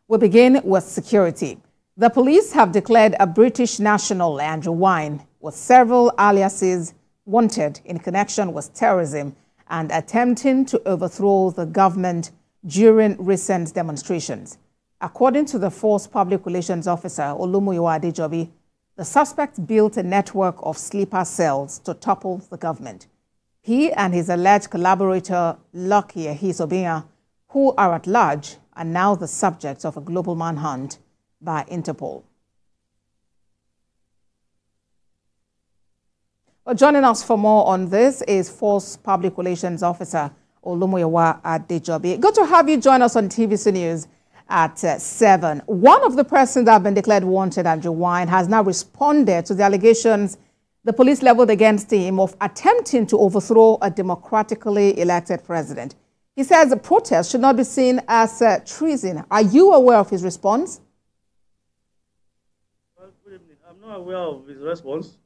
We begin with security. The police have declared a British national, Andrew Wynne, with several aliases wanted in connection with terrorism and attempting to overthrow the government during recent demonstrations. According to the force public relations officer, Olumuyiwa Adejobi, the suspect built a network of sleeper cells to topple the government. He and his alleged collaborator, Lucky Ehisobinya, who are at large, are now the subject of a global manhunt by Interpol. Well, joining us for more on this is Force Public Relations Officer Olumuyiwa Adejobi. Good to have you join us on TVC News at 7. One of the persons that have been declared wanted, Andrew Wynne, has now responded to the allegations the police leveled against him of attempting to overthrow a democratically elected president. He says the protest should not be seen as treason. Are you aware of his response? Well, good evening. I'm not aware of his response.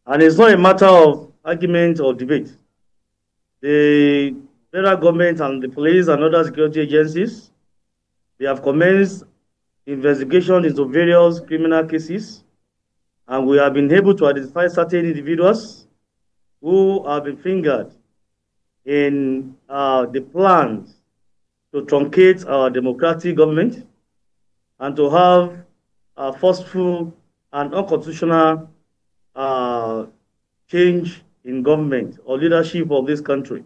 And it's not a matter of argument or debate. The federal government and the police and other security agencies, they have commenced investigation into various criminal cases, and we have been able to identify certain individuals who have been fingered in the plans to truncate our democratic government and to have a forceful and unconstitutional change in government or leadership of this country.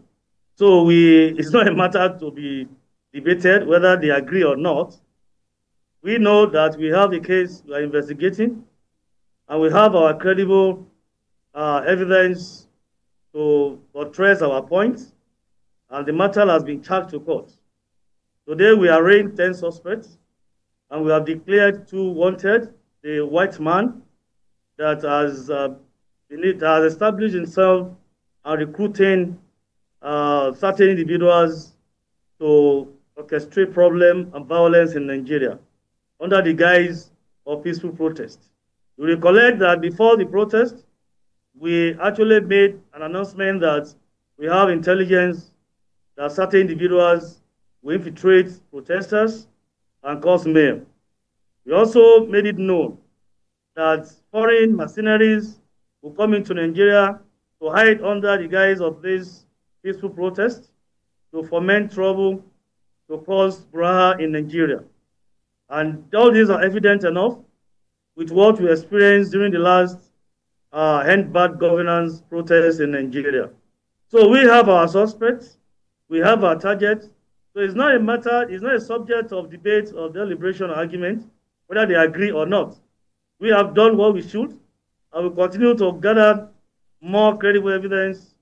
So it's not a matter to be debated whether they agree or not. We know that we have a case we are investigating, and we have our credible evidence to buttress our points, and the matter has been charged to court. Today we arraigned 10 suspects, and we have declared 2 wanted. The white man that has established himself and recruiting certain individuals to orchestrate problem and violence in Nigeria under the guise of peaceful protest. You recollect that before the protest, we actually made an announcement that we have intelligence that certain individuals will infiltrate protesters and cause mayhem. We also made it known that foreign mercenaries will come into Nigeria to hide under the guise of this peaceful protest, to foment trouble, to cause brouhaha in Nigeria. And all these are evident enough with what we experienced during the last end bad governance protests in Nigeria. So we have our suspects, we have our targets. So it's not a matter, it's not a subject of debate or deliberation or argument, whether they agree or not. We have done what we should, and we continue to gather more credible evidence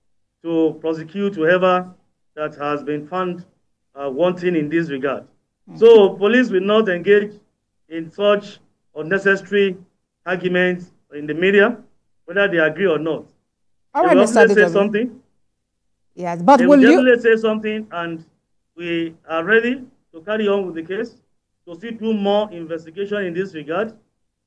to prosecute whoever that has been found wanting in this regard. So police will not engage in such unnecessary arguments in the media, whether they agree or not. All right, Mr. Adejobi. Say something. Yes, but they will you say something, and we are ready to carry on with the case to see 2 more investigation in this regard.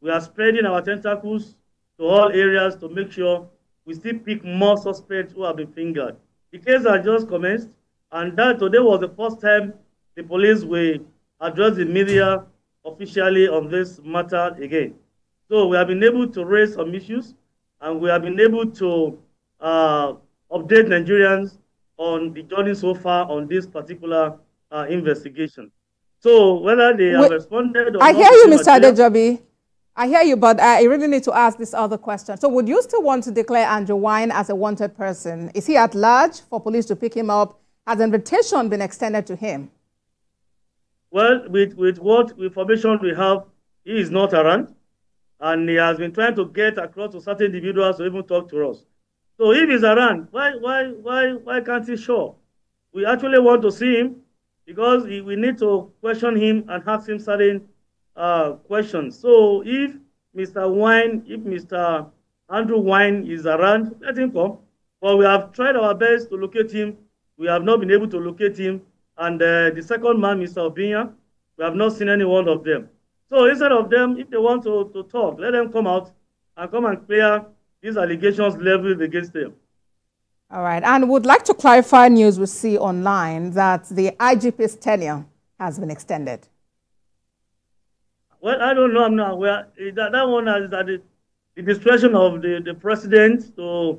We are spreading our tentacles to all areas to make sure we still pick more suspects who have been fingered. The case has just commenced, and that today was the first time the police will address the media officially on this matter again. So we have been able to raise some issues, and we have been able to update Nigerians on the journey so far on this particular investigation. So whether they have responded or not. I hear you, Mr. Adejobi. I hear you, but I really need to ask this other question. So would you still want to declare Andrew Wynne as a wanted person? Is he at large for police to pick him up? Has an invitation been extended to him? Well, with what information we have, he is not around, and he has been trying to get across to certain individuals to even talk to us. So if he's around, why can't he show? We actually want to see him because we need to question him and ask him certain questions. So if Mr. Andrew Wynne is around, let him come. But we have tried our best to locate him. We have not been able to locate him. And the second man, Mr. Obinya, we have not seen any one of them. So instead of them, if they want to talk, let them come out and come and clear these allegations leveled against them. All right. And would like to clarify news we see online that the IGP's tenure has been extended. Well, I don't know. I'm not aware. That one is at the discretion of the president to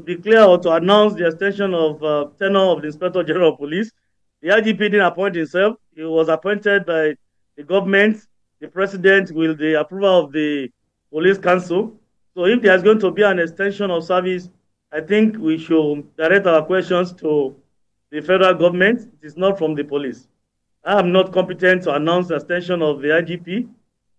declare or to announce the extension of tenure of the Inspector General of Police. The IGP didn't appoint himself. He was appointed by the government, the president, with the approval of the Police Council. So if there's going to be an extension of service, I think we should direct our questions to the federal government. It is not from the police. I am not competent to announce the extension of the IGP.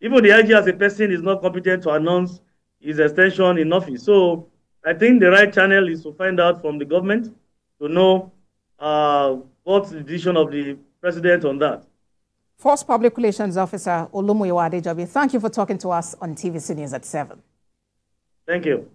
Even the IG as a person is not competent to announce his extension in office. So I think the right channel is to find out from the government to know what's the decision of the president on that. Force Public Relations Officer Olumuyiwa Adejobi, thank you for talking to us on TVC News at 7. Thank you.